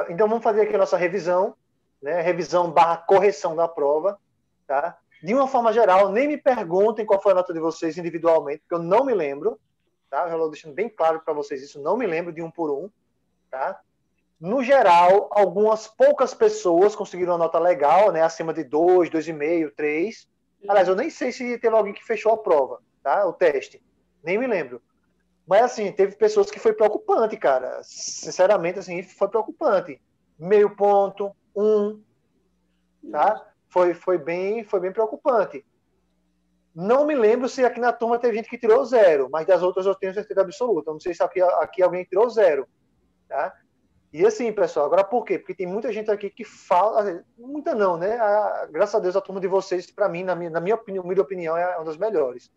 Então, vamos fazer aqui a nossa revisão, né? Revisão barra correção da prova, tá? De uma forma geral, nem me perguntem qual foi a nota de vocês individualmente, porque eu não me lembro, tá? Já vou deixando bem claro para vocês isso, não me lembro de um por um, tá? No geral, algumas poucas pessoas conseguiram uma nota legal, né? Acima de 2, 2,5, 3. Aliás, eu nem sei se teve alguém que fechou a prova, tá? O teste. Nem me lembro. Mas, assim, teve pessoas que foi preocupante, cara. Sinceramente, assim, foi preocupante. Meio ponto, tá? Foi bem preocupante. Não me lembro se aqui na turma teve gente que tirou 0, mas das outras eu tenho certeza absoluta. Eu não sei se aqui alguém tirou 0, tá? E assim, pessoal, agora por quê? Porque tem muita gente aqui que fala, muita não, né? Graças a Deus a turma de vocês, para mim, na minha opinião, é uma das melhores.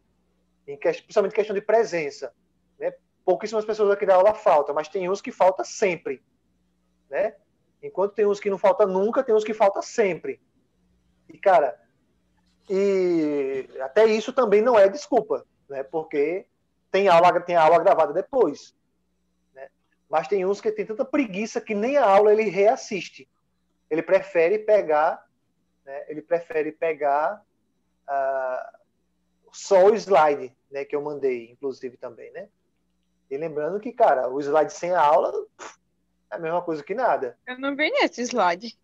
Principalmente em questão de presença, né? Pouquíssimas pessoas aqui da aula faltam, mas tem uns que falta sempre, né? Enquanto tem uns que não falta nunca, tem uns que falta sempre. E, cara, até isso também não é desculpa, né? Porque tem aula gravada depois, né? Mas tem uns que tem tanta preguiça que nem a aula ele reassiste. Ele prefere pegar, né? Só o slide, né? Que eu mandei, inclusive, também, né? E lembrando que, cara, o slide sem a aula é a mesma coisa que nada. Eu não vi nesse slide.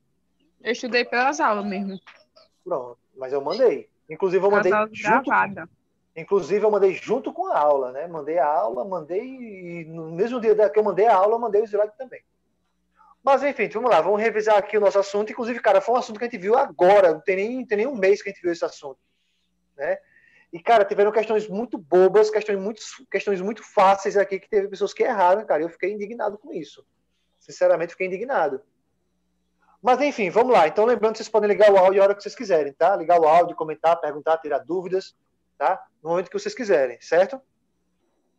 Eu estudei pelas aulas mesmo. Pronto, mas eu mandei. Inclusive, Pelas aulas gravadas. eu mandei junto com a aula, né? Mandei a aula, e no mesmo dia que eu mandei a aula, eu mandei o slide também. Mas, enfim, vamos lá, vamos revisar aqui o nosso assunto. Inclusive, cara, foi um assunto que a gente viu agora, não tem nem um mês que a gente viu esse assunto, né? E, cara, tiveram questões muito bobas, questões muito fáceis aqui, que teve pessoas que erraram, cara. Eu fiquei indignado com isso. Sinceramente, fiquei indignado. Mas, enfim, vamos lá. Então, lembrando que vocês podem ligar o áudio a hora que vocês quiserem, tá? Ligar o áudio, comentar, perguntar, tirar dúvidas, tá? No momento que vocês quiserem, certo?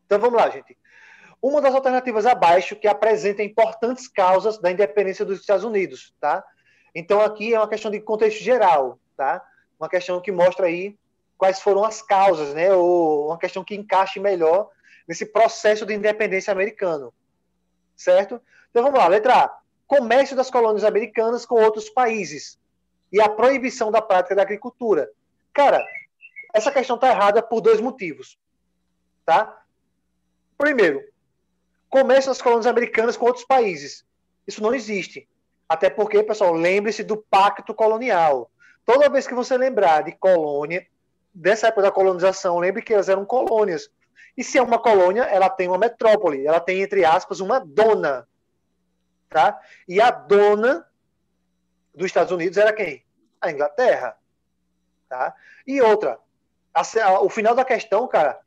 Então, vamos lá, gente. Uma das alternativas abaixo que apresenta importantes causas da independência dos Estados Unidos, tá? Então, aqui é uma questão de contexto geral, tá? Uma questão que mostra aí quais foram as causas, né? Ou uma questão que encaixe melhor nesse processo de independência americano, certo? Então, vamos lá. Letra A. Comércio das colônias americanas com outros países e a proibição da prática da agricultura. Cara, essa questão está errada por dois motivos, tá? Primeiro, comércio das colônias americanas com outros países. Isso não existe. Até porque, pessoal, lembre-se do pacto colonial. Toda vez que você lembrar de colônia, dessa época da colonização, lembre que elas eram colônias. E se é uma colônia, ela tem uma metrópole, ela tem, entre aspas, uma dona. Tá? E a dona dos Estados Unidos era quem? A Inglaterra. Tá? E outra, o final da questão, cara,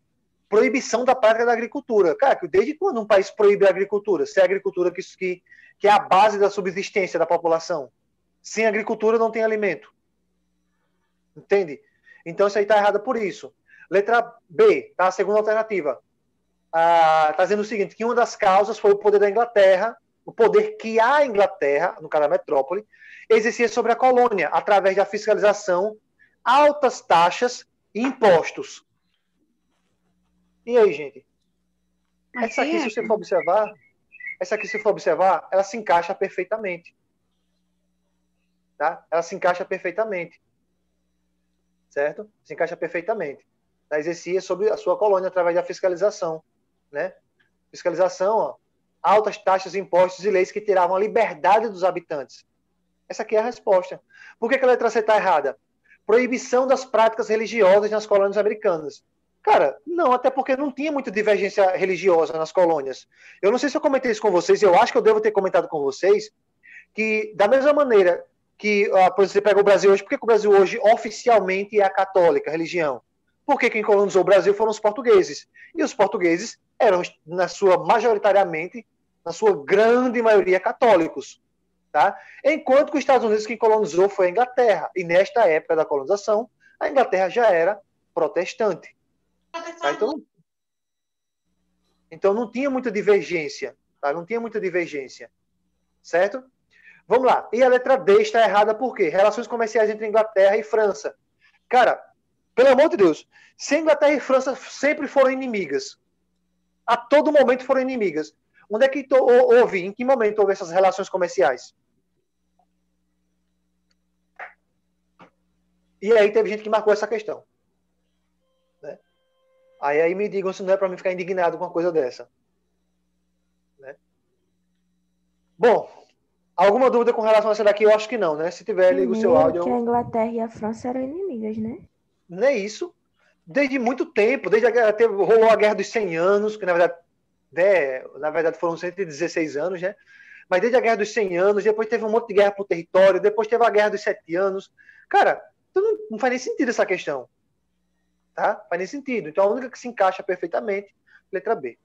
proibição da prática da agricultura. Cara, desde quando um país proíbe a agricultura? Se é a agricultura que é a base da subsistência da população. Sem agricultura não tem alimento. Entende? Então isso aí está errado por isso. Letra B, tá? A segunda alternativa. Está dizendo o seguinte, que uma das causas foi o poder da Inglaterra, o poder que a Inglaterra, no caso da metrópole, exercia sobre a colônia, através da fiscalização, altas taxas e impostos. E aí, gente? Essa aqui, se você for observar, ela se encaixa perfeitamente. Tá? Ela se encaixa perfeitamente. Certo? Se encaixa perfeitamente. Ela exercia sobre a sua colônia através da fiscalização. Né? Fiscalização, ó, altas taxas, impostos e leis que tiravam a liberdade dos habitantes. Essa aqui é a resposta. Por que a letra C está errada? Proibição das práticas religiosas nas colônias americanas. Cara, não, até porque não tinha muita divergência religiosa nas colônias. Eu não sei se eu comentei isso com vocês, eu acho que eu devo ter comentado com vocês, que da mesma maneira que, por exemplo, você pega o Brasil hoje, por que o Brasil hoje oficialmente é a católica, a religião? Porque quem colonizou o Brasil foram os portugueses. E os portugueses eram, majoritariamente, na sua grande maioria, católicos. Tá? Enquanto que os Estados Unidos, quem colonizou foi a Inglaterra. E nesta época da colonização, a Inglaterra já era protestante. Tá? Então não tinha muita divergência. Tá? Não tinha muita divergência. Certo? Vamos lá. E a letra D está errada por quê? Relações comerciais entre Inglaterra e França. Cara, pelo amor de Deus, se Inglaterra e França sempre foram inimigas, a todo momento foram inimigas, Onde é que houve, em que momento houve essas relações comerciais? E aí teve gente que marcou essa questão. Né? Aí me digam se não é para mim ficar indignado com uma coisa dessa. Né? Bom, alguma dúvida com relação a essa daqui? Eu acho que não, né? Se tiver, liga o seu áudio. Que a Inglaterra e a França eram inimigas, né? Não é isso. Desde muito tempo, rolou a Guerra dos 100 Anos, que na verdade foram 116 anos, né? Mas desde a Guerra dos 100 Anos, depois teve um monte de guerra por território, depois teve a Guerra dos 7 Anos. Cara, não faz nem sentido essa questão. Tá? Faz nem sentido. Então, a única que se encaixa perfeitamente, letra B.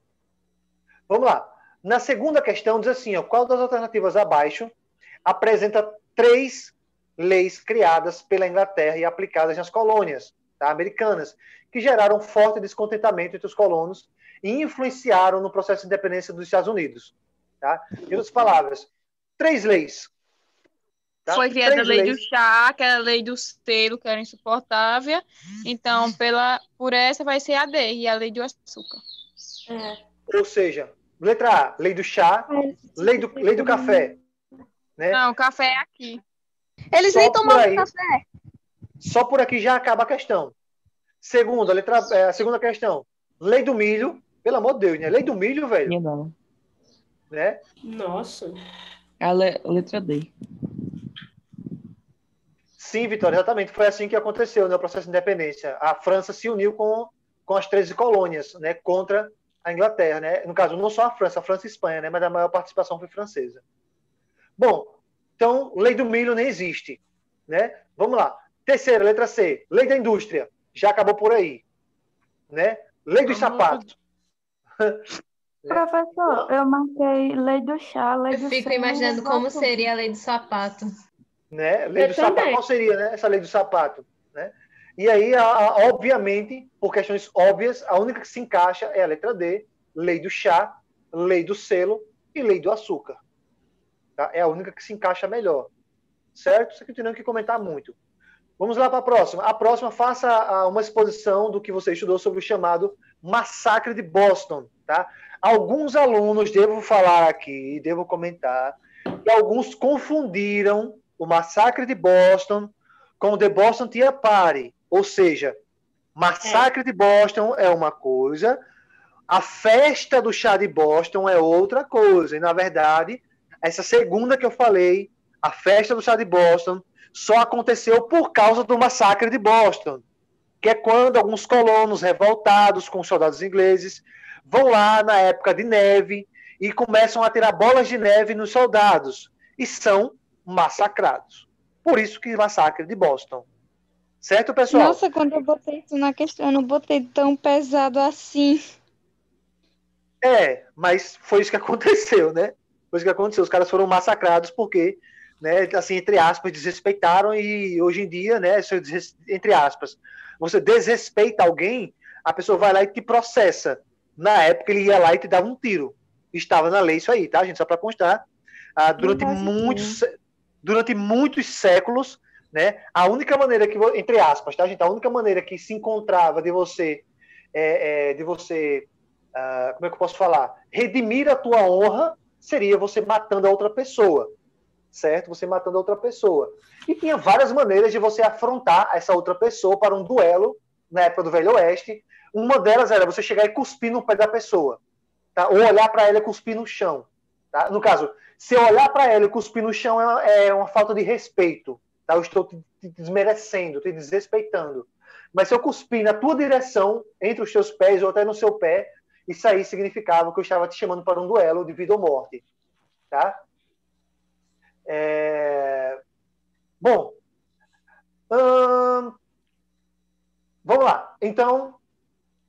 Vamos lá. Na segunda questão, diz assim, ó, qual das alternativas abaixo apresenta 3 leis criadas pela Inglaterra e aplicadas nas colônias, tá, americanas, que geraram forte descontentamento entre os colonos e influenciaram no processo de independência dos Estados Unidos. Tá? Em outras palavras, 3 leis. Tá? Foi criada a lei leis. do chá, que era a lei do selo, que era insuportável. Então, por essa vai ser a D, e a lei do açúcar. Ou seja, letra A, lei do chá, lei do café. Né? Não, o café é aqui. Eles nem tomavam café. Só por aqui já acaba a questão. A segunda questão. Lei do milho. Pelo amor de Deus, né? Lei do milho, velho. Não. Né? Nossa. A letra D. Sim, Vitória, exatamente. Foi assim que aconteceu no processo de independência. A França se uniu com as 13 colônias, né, contra a Inglaterra. Né? No caso, não só a França e a Espanha, né, mas a maior participação foi francesa. Bom, então, lei do milho nem existe. Né? Vamos lá. Terceira, letra C. Lei da indústria. Já acabou por aí. Né? Lei dos sapatos. Professor, eu marquei lei do chá, lei do Eu fico selo, imaginando lei do como açúcar. seria a lei do sapato. Né? Lei do sapato, qual seria, né? Essa lei do sapato? Né? E aí, obviamente, por questões óbvias, a única que se encaixa é a letra D, lei do chá, lei do selo e lei do açúcar. Tá? É a única que se encaixa melhor. Certo? Isso aqui não tem que comentar muito. Vamos lá para a próxima. A próxima, faça uma exposição do que você estudou sobre o chamado Massacre de Boston. Tá? Alguns alunos, devo falar aqui, devo comentar, que alguns confundiram o Massacre de Boston com o The Boston Tea Party. Ou seja, Massacre de Boston é uma coisa, a festa do chá de Boston é outra coisa. E, na verdade, essa segunda que eu falei, a festa do chá de Boston, só aconteceu por causa do Massacre de Boston, que é quando alguns colonos revoltados com os soldados ingleses vão lá na época de neve e começam a tirar bolas de neve nos soldados e são massacrados. Por isso que Massacre de Boston. Certo, pessoal? Nossa, quando eu botei isso na questão, eu não botei tão pesado assim. Mas foi isso que aconteceu, né? Foi isso que aconteceu. Os caras foram massacrados porque, né, assim, entre aspas, desrespeitaram e hoje em dia, né, entre aspas, você desrespeita alguém, a pessoa vai lá e te processa. Na época, ele ia lá e te dava um tiro. Estava na lei isso aí, tá, gente? Só para constar. Durante muitos séculos, né, a única maneira que, entre aspas, tá, gente? A única maneira que se encontrava de você, como é que eu posso falar? Redimir a tua honra seria você matando a outra pessoa, certo? Você matando a outra pessoa. E tinha várias maneiras de você afrontar essa outra pessoa para um duelo na época do Velho Oeste. Uma delas era você chegar e cuspir no pé da pessoa, tá? Ou olhar para ela e cuspir no chão. Tá? No caso, se eu olhar para ela e cuspir no chão é uma falta de respeito. Tá? Eu estou te desmerecendo, te desrespeitando. Mas se eu cuspir na tua direção, entre os teus pés ou até no seu pé, isso aí significava que eu estava te chamando para um duelo de vida ou morte. Tá? Bom, vamos lá. Então,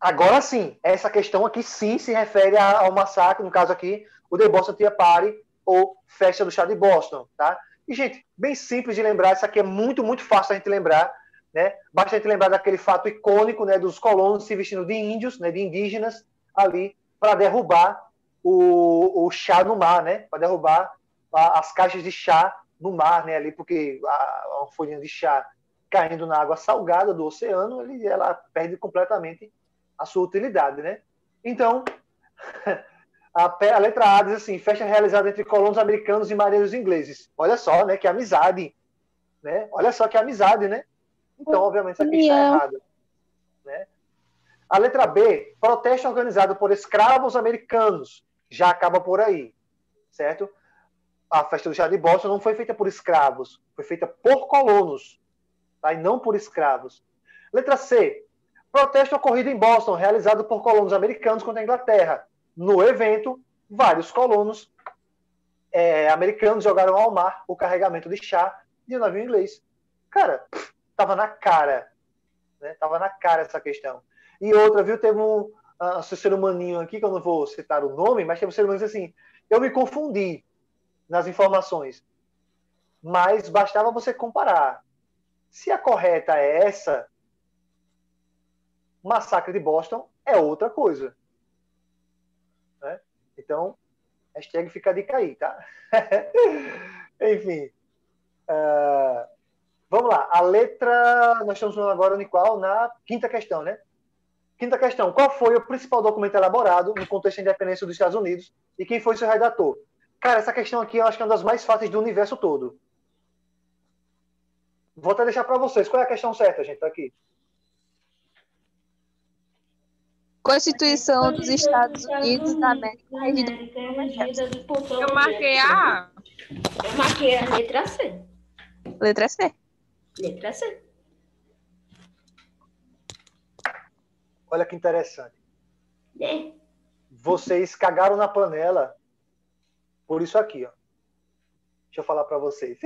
agora sim, essa questão aqui sim se refere ao massacre, no caso aqui, o The Boston Tea Party ou Festa do Chá de Boston. Tá? E, gente, bem simples de lembrar, isso aqui é muito, muito fácil a gente lembrar. Né? Basta a gente lembrar daquele fato icônico, né, dos colonos se vestindo de índios, né, de indígenas, ali para derrubar o chá no mar, né? Para derrubar as caixas de chá no mar, né? Ali, porque a folhinha de chá caindo na água salgada do oceano, ela perde completamente a sua utilidade, né? Então, A letra A diz assim, festa realizada entre colonos americanos e marinheiros ingleses. Olha só, né? Que amizade. Né? Olha só que amizade, né? Então, obviamente, isso aqui está errado. Né? A letra B, protesto organizado por escravos americanos. Já acaba por aí. Certo? A festa do chá de Boston não foi feita por escravos. Foi feita por colonos. Tá? E não por escravos. Letra C, protesto ocorrido em Boston, realizado por colonos americanos contra a Inglaterra. No evento, vários colonos americanos jogaram ao mar o carregamento de chá de um navio inglês. Cara, tava na cara. Né? Tava na cara essa questão. E outra, viu? Teve um ser humaninho aqui, que eu não vou citar o nome, mas teve um ser humano que disse assim, eu me confundi nas informações. Mas bastava você comparar. Se a correta é essa, o massacre de Boston é outra coisa. Né? Então, hashtag fica a dica aí, tá? Enfim. Vamos lá. A letra... Nós estamos agora em qual? Na quinta questão, né? Quinta questão. Qual foi o principal documento elaborado no contexto da independência dos Estados Unidos e quem foi seu redator? Cara, essa questão aqui eu acho que é uma das mais fáceis do universo todo. Vou até deixar para vocês. Qual é a questão certa, gente? Tá aqui. Constituição dos Estados Unidos da América, regida por Eu marquei a... Eu marquei a letra C. Letra C. Letra C. Olha que interessante. É. Vocês cagaram na panela por isso aqui, ó. Deixa eu falar para vocês.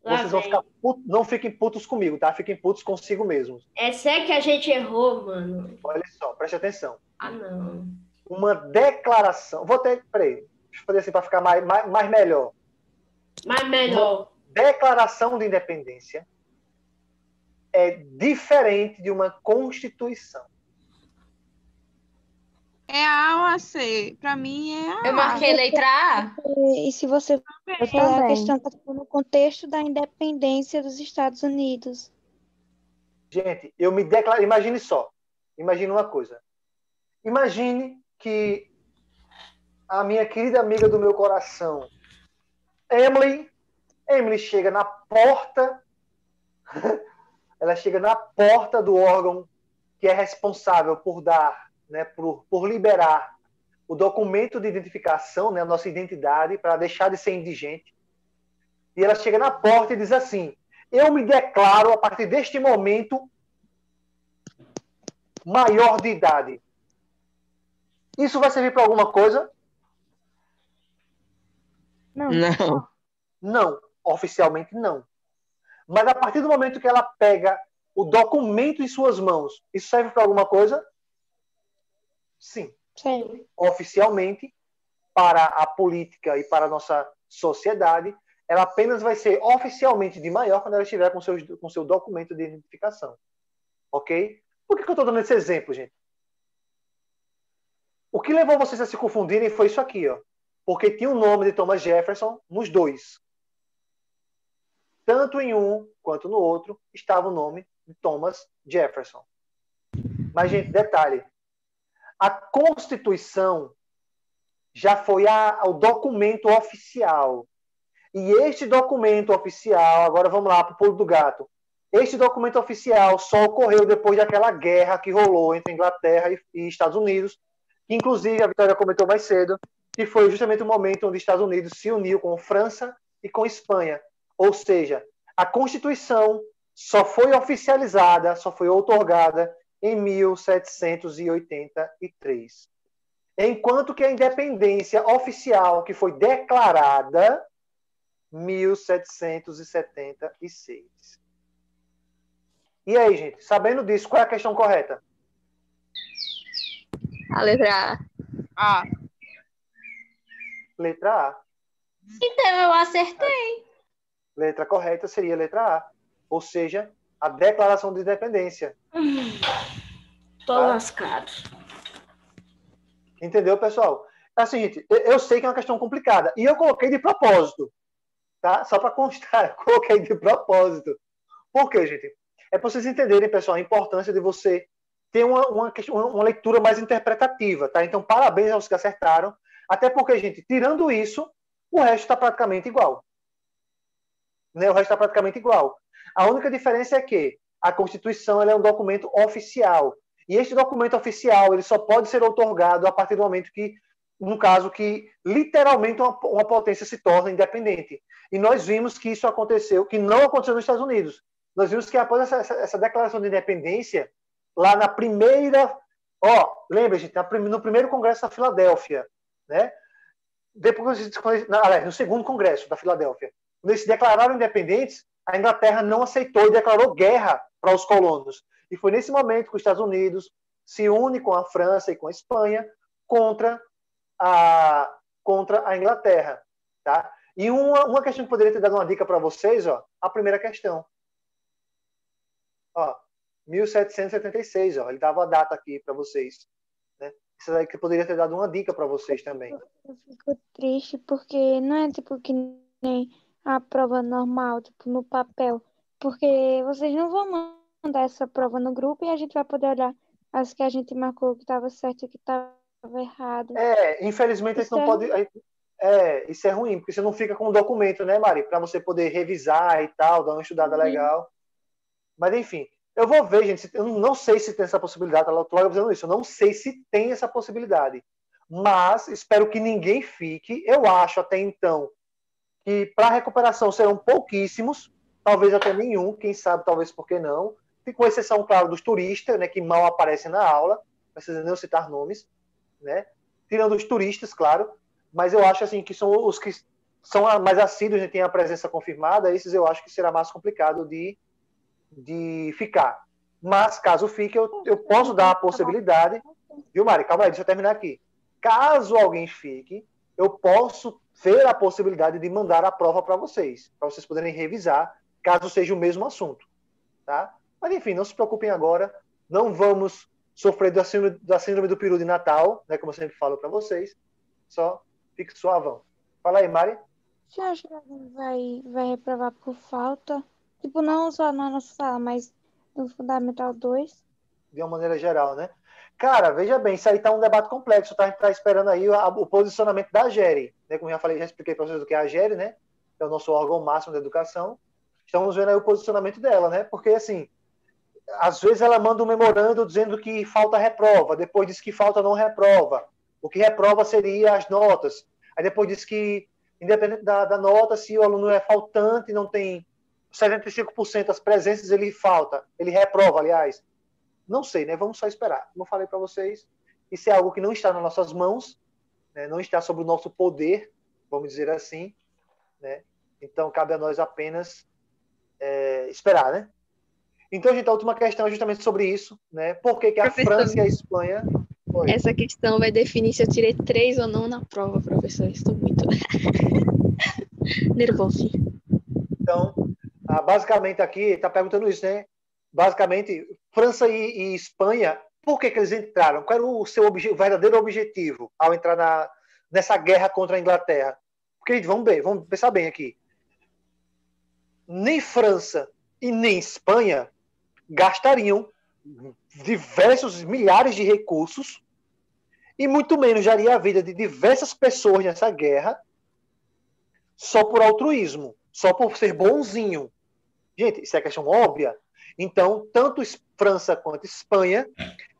Vocês vão ficar putos, não fiquem putos comigo, tá? Fiquem putos consigo mesmos. É sé que a gente errou, mano. Olha só, preste atenção. Ah, não. Uma declaração. Vou ter. Peraí. Deixa eu fazer assim para ficar mais melhor. Mas melhor. Uma declaração de independência é diferente de uma constituição. É a ou a C? Pra mim é a Eu marquei letra A. E se você Eu falar, a também. questão está no contexto da independência dos Estados Unidos. Gente, eu me declaro. Imagine só. Imagine uma coisa. Imagine que a minha querida amiga do meu coração, Emily chega na porta. Ela chega na porta do órgão que é responsável por dar, né, por liberar o documento de identificação, né, a nossa identidade, para deixar de ser indigente. E ela chega na porta e diz assim, eu me declaro, a partir deste momento, maior de idade. Isso vai servir para alguma coisa? Não. Não. Não. Oficialmente, não. Mas a partir do momento que ela pega o documento em suas mãos, isso serve para alguma coisa? Sim. Sério. Oficialmente, para a política e para a nossa sociedade, ela apenas vai ser oficialmente de maior quando ela estiver com seu documento de identificação. Ok? Por que eu estou dando esse exemplo, gente? O que levou vocês a se confundirem foi isso aqui, ó. Porque tinha o nome de Thomas Jefferson nos dois. Tanto em um quanto no outro estava o nome de Thomas Jefferson. Mas, gente, detalhe. A Constituição já foi o documento oficial. E este documento oficial, agora vamos lá para o pulo do gato. Este documento oficial só ocorreu depois daquela guerra que rolou entre Inglaterra e Estados Unidos, que inclusive a Vitória comentou mais cedo, que foi justamente o momento onde os Estados Unidos se uniu com França e com Espanha. Ou seja, a Constituição só foi oficializada, só foi outorgada em 1783. Enquanto que a independência oficial, que foi declarada, 1776. E aí, gente, sabendo disso, qual é a questão correta? A letra A. A. Letra A. Então eu acertei. Letra correta seria a letra A. Ou seja, a Declaração de Independência. Tô lascado. Entendeu, pessoal? Assim, gente, eu sei que é uma questão complicada. E eu coloquei de propósito. Tá? Só para constar, eu coloquei de propósito. Por quê, gente? É para vocês entenderem, pessoal, a importância de você tem uma leitura mais interpretativa, tá? Então, parabéns aos que acertaram, até porque, gente, tirando isso, o resto está praticamente igual. Né? O resto está praticamente igual. A única diferença é que a Constituição ela é um documento oficial. E este documento oficial ele só pode ser outorgado a partir do momento que, no caso, que literalmente uma potência se torna independente. E nós vimos que isso aconteceu, que não aconteceu nos Estados Unidos. Nós vimos que após essa declaração de independência, lá na primeira... lembra, gente, no primeiro Congresso da Filadélfia, né? Depois, no segundo Congresso da Filadélfia, quando eles se declararam independentes, a Inglaterra não aceitou e declarou guerra para os colonos. E foi nesse momento que os Estados Unidos se une com a França e com a Espanha contra a Inglaterra. Tá? E uma questão que poderia ter dado uma dica para vocês, a primeira questão. 1776, ele dava a data aqui para vocês. Né? Isso daí que poderia ter dado uma dica para vocês também. Eu fico triste porque não é tipo que nem a prova normal, tipo no papel. Porque vocês não vão mandar essa prova no grupo e a gente vai poder olhar as que a gente marcou que estava certo e que estava errado. Infelizmente Isso a gente não pode... isso é ruim, porque você não fica com um documento, né, Mari? Para você poder revisar e tal, dar uma estudada legal. Mas, enfim, eu vou ver, gente. Eu não sei se tem essa possibilidade. Eu estou dizendo isso. Eu não sei se tem essa possibilidade. Mas espero que ninguém fique. Eu acho até então que para a recuperação serão pouquíssimos, talvez até nenhum, quem sabe, talvez por que não. E com exceção, claro, dos turistas, né, que mal aparecem na aula, não precisa nem citar nomes, né? Tirando os turistas, claro, mas eu acho assim que são os que são mais assíduos e têm a presença confirmada, esses eu acho que será mais complicado de ficar. Mas, caso fique, eu posso dar a possibilidade, viu, Mari? Calma aí, deixa eu terminar aqui. Caso alguém fique, eu posso ver a possibilidade de mandar a prova para vocês poderem revisar, caso seja o mesmo assunto, tá? Mas, enfim, não se preocupem agora, não vamos sofrer da síndrome do peru de Natal, né, como eu sempre falo para vocês, só fique suavão. Fala aí, Mari. Você acha que alguém vai reprovar por falta? Tipo, não só na nossa sala, mas no Fundamental 2? De uma maneira geral, né? Cara, veja bem, isso aí tá um debate complexo, tá? A gente tá esperando aí o posicionamento da GERE, né? Como já expliquei para vocês o que é a GERE, né? É o nosso órgão máximo da educação. Estamos vendo aí o posicionamento dela, né? Porque, assim, às vezes ela manda um memorando dizendo que falta reprova, depois diz que falta não reprova. O que reprova seria as notas. Aí depois diz que, independente da nota, se o aluno é faltante, não tem 75% das presenças, ele falta. Ele reprova, aliás. Não sei, né? Vamos só esperar. Como eu falei para vocês, isso é algo que não está nas nossas mãos, né? Não está sob o nosso poder, vamos dizer assim, né? Então, cabe a nós apenas esperar, né? Então, gente, a última questão é justamente sobre isso, né? Por que a França e a Espanha... Oi. Essa questão vai definir se eu tirei 3 ou não na prova, professor. Estou muito nervosa. Então, basicamente aqui, está perguntando isso, né? Basicamente, França e Espanha, por que eles entraram? Qual era o seu verdadeiro objetivo ao entrar nessa guerra contra a Inglaterra? Porque, vamos pensar bem aqui. Nem França e nem Espanha gastariam diversos milhares de recursos e muito menos daria a vida de diversas pessoas nessa guerra só por altruísmo, só por ser bonzinho. Gente, isso é questão óbvia. Então, tanto França quanto Espanha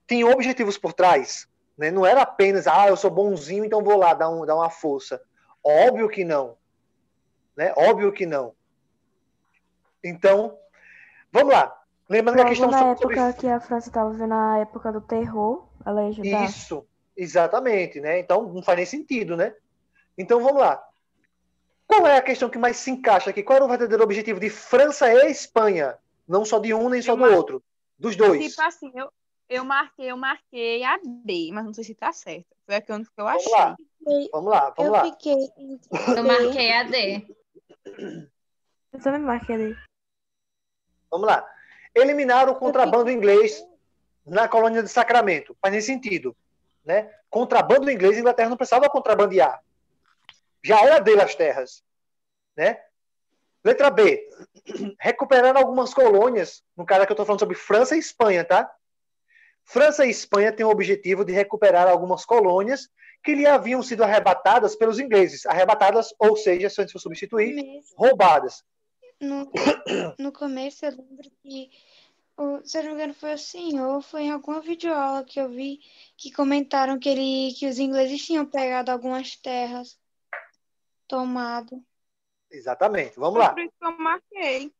tinham objetivos por trás. Né? Não era apenas, eu sou bonzinho, então vou lá dar uma força. Óbvio que não. Né? Óbvio que não. Então, vamos lá. Lembrando que a questão na época que a França estava vivendo a época do terror, ela ia ajudar. Isso, exatamente, né? Então não faz nem sentido, né? Então vamos lá. Qual é a questão que mais se encaixa aqui? Qual era o verdadeiro objetivo de França e Espanha? Não só de um nem só do outro. Dos dois. Tipo assim, eu marquei a D, mas não sei se tá certo. Foi a que eu achei. Vamos lá. Eu marquei a D. Eu também marquei a D. Vamos lá. Eliminaram o contrabando inglês na colônia de Sacramento. Faz nem sentido. Né? Contrabando inglês, a Inglaterra não precisava contrabandear. Já era dele as terras. Né? Letra B. Recuperaram algumas colônias, no caso que eu estou falando sobre França e Espanha, tá? França e Espanha têm o objetivo de recuperar algumas colônias que lhe haviam sido arrebatadas pelos ingleses. Arrebatadas, ou seja, se a gente for substituir, roubadas. No começo eu lembro que, se eu não me engano, foi assim, ou foi em alguma videoaula que eu vi que comentaram que os ingleses tinham pegado algumas terras, tomado. Exatamente. Vamos Foi lá. por isso que eu marquei.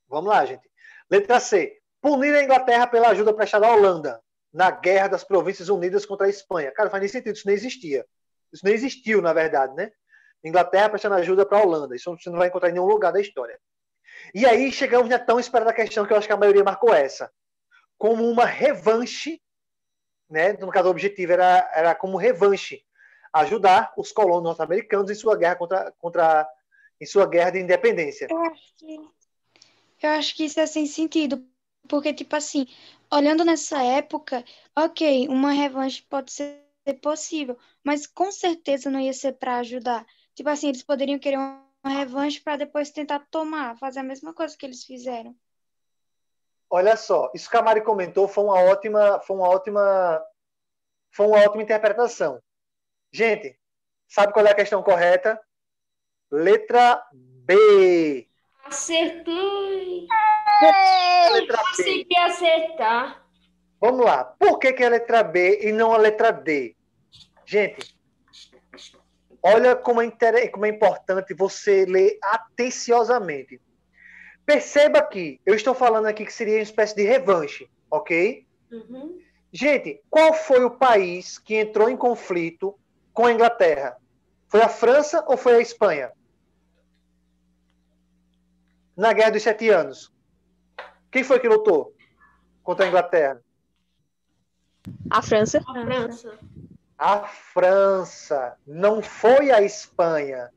Vamos lá, gente. Letra C. Punir a Inglaterra pela ajuda prestada à Holanda na Guerra das Províncias Unidas contra a Espanha. Cara, faz nem sentido, isso nem existia. Isso nem existiu, na verdade, né? Inglaterra prestando ajuda para a Holanda. Isso você não vai encontrar em nenhum lugar da história. E aí chegamos na tão esperada questão que eu acho que a maioria marcou essa. Como uma revanche, né? No caso, o objetivo era como revanche. Ajudar os colonos norte-americanos em sua guerra em sua guerra de independência. Eu acho que isso é sem sentido, porque, tipo assim, olhando nessa época, ok, uma revanche pode ser possível, mas com certeza não ia ser para ajudar. Tipo assim, eles poderiam querer uma revanche para depois tentar fazer a mesma coisa que eles fizeram. Olha só, isso que a Mari comentou foi uma ótima interpretação. Gente, sabe qual é a questão correta? Letra B. Acertei! Letra B. Consegui acertar. Vamos lá. Por que é a letra B e não a letra D? Gente, olha como é importante você ler atenciosamente. Perceba que eu estou falando aqui que seria uma espécie de revanche, ok? Uhum. Gente, qual foi o país que entrou em conflito com a Inglaterra? Foi a França ou foi a Espanha? Na Guerra dos 7 Anos. Quem foi que lutou contra a Inglaterra? A França. A França. A França. Não foi a Espanha.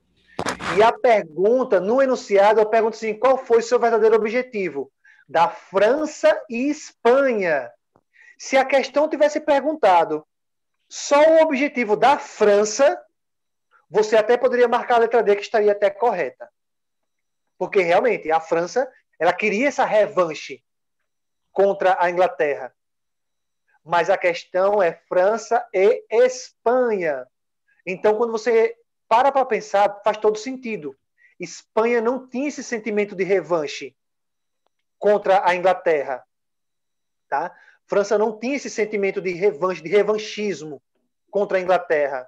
E a pergunta, no enunciado, eu pergunto assim, qual foi o seu verdadeiro objetivo? Da França e Espanha. Se a questão tivesse perguntado só o objetivo da França, você até poderia marcar a letra D, que estaria até correta. Porque, realmente, a França, ela queria essa revanche contra a Inglaterra. Mas a questão é França e Espanha. Então, quando você para pensar, faz todo sentido. Espanha não tinha esse sentimento de revanche contra a Inglaterra. Tá? França não tinha esse sentimento de revanche, de revanchismo contra a Inglaterra.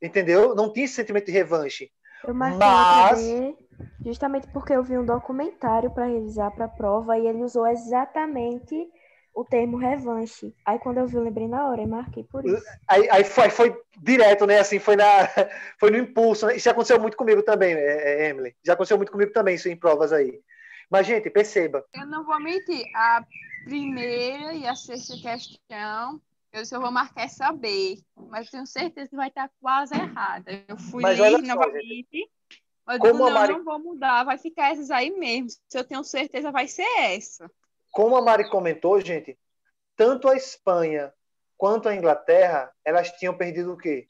Entendeu? Não tinha esse sentimento de revanche. Eu marquei a letra D justamente porque eu vi um documentário para revisar para a prova e ele usou exatamente o termo revanche. Aí quando eu vi, eu lembrei na hora e marquei por isso. Aí foi direto, né? Assim, foi no impulso. Né? Isso já aconteceu muito comigo também, Emily. Já aconteceu muito comigo também, isso em provas aí. Mas, gente, perceba. Eu não vou mentir. A primeira e a sexta questão, eu só vou marcar essa B. Mas eu tenho certeza que vai estar quase errada. Eu fui ler novamente. Mas não vou mudar. Vai ficar essas aí mesmo. Se eu tenho certeza, vai ser essa. Como a Mari comentou, gente, tanto a Espanha quanto a Inglaterra, elas tinham perdido o quê?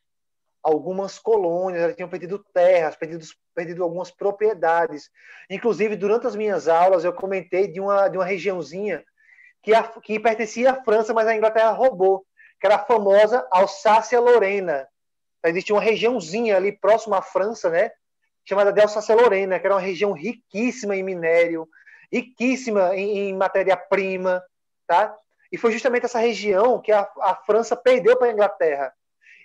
Algumas colônias, elas tinham perdido terras, perdido algumas propriedades. Inclusive, durante as minhas aulas, eu comentei de uma regiãozinha que pertencia à França, mas a Inglaterra roubou, que era a famosa Alsácia-Lorena. Existia uma regiãozinha ali próxima à França, né, chamada de Alsácia-Lorena, que era uma região riquíssima em minério, riquíssima em matéria-prima, tá? E foi justamente essa região que a França perdeu para a Inglaterra.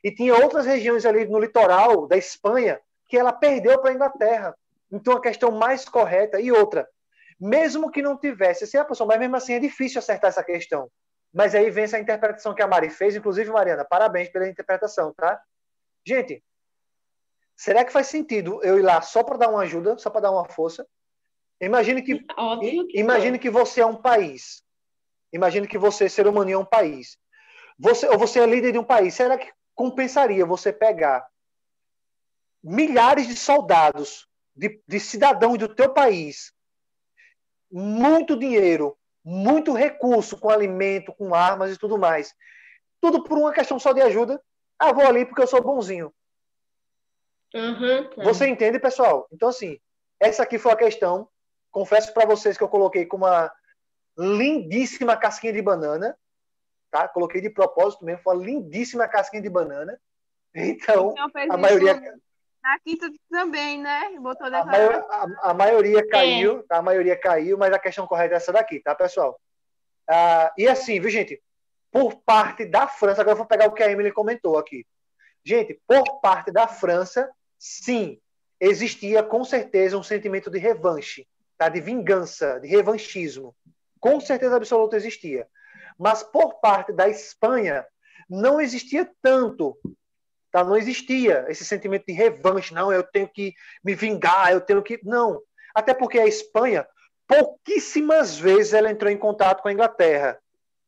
E tinha outras regiões ali no litoral da Espanha que ela perdeu para a Inglaterra. Então, a questão mais correta. E outra, mesmo que não tivesse, assim, pessoal, mas mesmo assim é difícil acertar essa questão. Mas aí vem essa interpretação que a Mari fez, inclusive, Mariana, parabéns pela interpretação, tá? Gente, será que faz sentido eu ir lá só para dar uma ajuda, só para dar uma força? Imagine que você é um país. Imagine que você, ser humano, é um país. Ou você é líder de um país. Será que compensaria você pegar milhares de soldados, de cidadãos do teu país, muito dinheiro, muito recurso com alimento, com armas e tudo mais, tudo por uma questão só de ajuda? Ah, vou ali porque eu sou bonzinho. Tá. Você entende, pessoal? Então, assim, essa aqui foi a questão. Confesso para vocês que eu coloquei como lindíssima casquinha de banana, tá? Coloquei de propósito mesmo, foi uma lindíssima casquinha de banana. Então, fez a maioria... Na quinta também, né? Botou a maioria caiu, tá? A maioria caiu, mas a questão correta é essa daqui, tá, pessoal? E assim, viu, gente? Por parte da França, agora eu vou pegar o que a Emily comentou aqui. Gente, por parte da França, sim, existia com certeza um sentimento de revanche, tá? De vingança, de revanchismo. Com certeza absoluta existia. Mas por parte da Espanha, não existia tanto. Tá? Não existia esse sentimento de revanche. Não, eu tenho que me vingar, eu tenho que... Não. Até porque a Espanha, pouquíssimas vezes ela entrou em contato com a Inglaterra.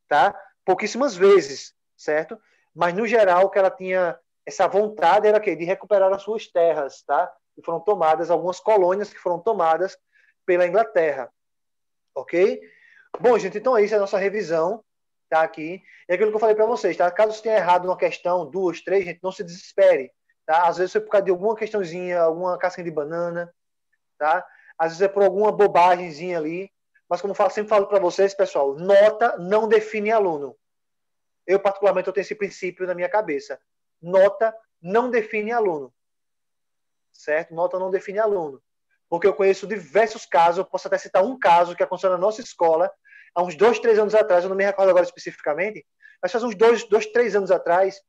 Tá? Pouquíssimas vezes, certo? Mas, no geral, o que ela tinha... Essa vontade era de recuperar as suas terras, tá? Que foram tomadas, algumas colônias que foram tomadas pela Inglaterra. Ok? Bom, gente, então é isso, a nossa revisão, tá? Aqui. É aquilo que eu falei para vocês, tá? Caso você tenha errado uma questão, 2, 3, gente, não se desespere, tá? Às vezes foi por causa de alguma questãozinha, alguma casquinha de banana, tá? Às vezes é por alguma bobagemzinha ali. Mas, como eu sempre falo para vocês, pessoal, nota não define aluno. Eu, particularmente, eu tenho esse princípio na minha cabeça. Nota não define aluno. Certo? Nota não define aluno. Porque eu conheço diversos casos, eu posso até citar um caso que aconteceu na nossa escola, há uns 2, 3 anos atrás, eu não me recordo agora especificamente, mas faz uns 2, 3 anos atrás,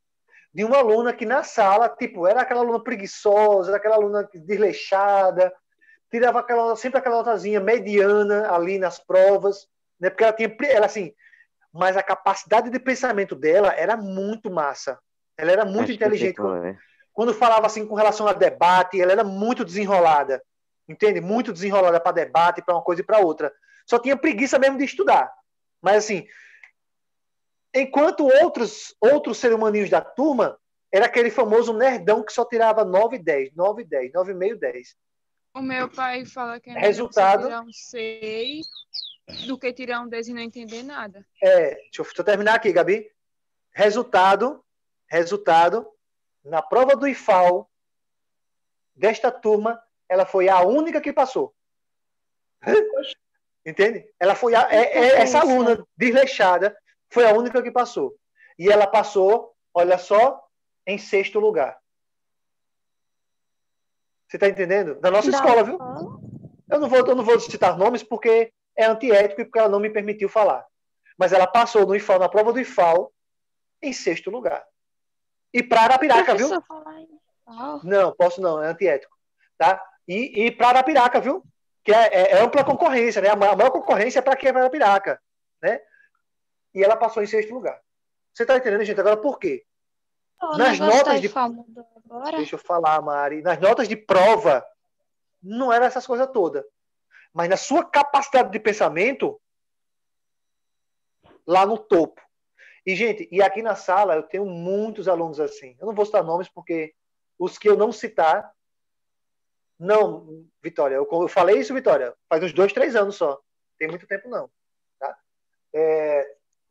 de uma aluna que na sala, tipo, era aquela aluna preguiçosa, era aquela aluna desleixada, tirava sempre aquela notazinha mediana ali nas provas, né? Porque ela assim, mas a capacidade de pensamento dela era muito massa. Ela era muito inteligente. Quando falava assim com relação a debate, ela era muito desenrolada. Entende? Muito desenrolada para debate, para uma coisa e para outra. Só tinha preguiça mesmo de estudar. Mas assim, enquanto outros seres humaninhos da turma, era aquele famoso nerdão que só tirava 9, 10, 9, 10, 9,5, 10. O meu pai fala que é resultado tirar um 6 do que tirar um 10 e não entender nada. Deixa eu terminar aqui, Gabi. Resultado, na prova do IFAL desta turma, ela foi a única que passou. Entende? Ela foi essa aluna desleixada foi a única que passou. E ela passou, olha só, em 6º lugar. Você está entendendo? Da nossa escola, viu? Eu não vou citar nomes porque é antiético e porque ela não me permitiu falar. Mas ela passou no IFAL, na prova do IFAL, em 6º lugar. E para Arapiraca, viu? Não, posso não, é antiético. Tá? E para Arapiraca, viu? Que é ampla concorrência, né? A maior concorrência é para quem é para Arapiraca, né? E ela passou em 6º lugar. Você está entendendo, gente? Agora, por quê? Nas notas de... Deixa eu falar, Mari. Nas notas de prova, não era essas coisas todas. Mas na sua capacidade de pensamento, lá no topo. E, gente, e aqui na sala eu tenho muitos alunos assim. Eu não vou citar nomes porque os que eu não citar... Não, Vitória, eu falei isso, Vitória, faz uns 2, 3 anos só. Tem muito tempo, não. Tá?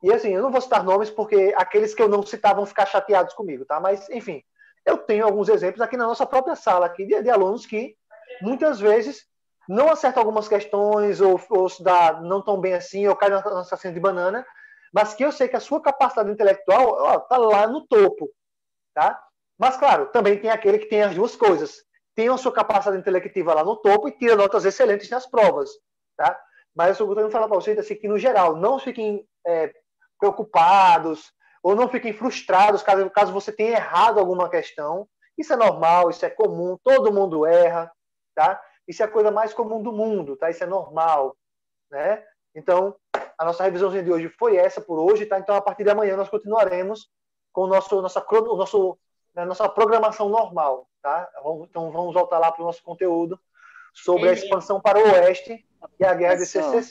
E assim, eu não vou citar nomes porque aqueles que eu não citar vão ficar chateados comigo, tá? Mas, enfim, eu tenho alguns exemplos aqui na nossa própria sala aqui de alunos que muitas vezes não acertam algumas questões ou se dá não tão bem assim, ou cai na nossa cena de banana, mas que eu sei que a sua capacidade intelectual está lá no topo, tá? Mas, claro, também tem aquele que tem as duas coisas. Tem a sua capacidade intelectiva lá no topo e tira notas excelentes nas provas, tá? Mas eu estou tentando falar para vocês assim, que, no geral, não fiquem preocupados ou não fiquem frustrados caso você tenha errado alguma questão. Isso é normal, isso é comum, todo mundo erra, tá? Isso é a coisa mais comum do mundo, tá? Isso é normal, né? Então, a nossa revisãozinha de hoje foi essa por hoje, tá? Então, a partir de amanhã, nós continuaremos com nossa programação normal, tá? Então, vamos voltar lá para o nosso conteúdo sobre a expansão para o oeste e a guerra de Secessão.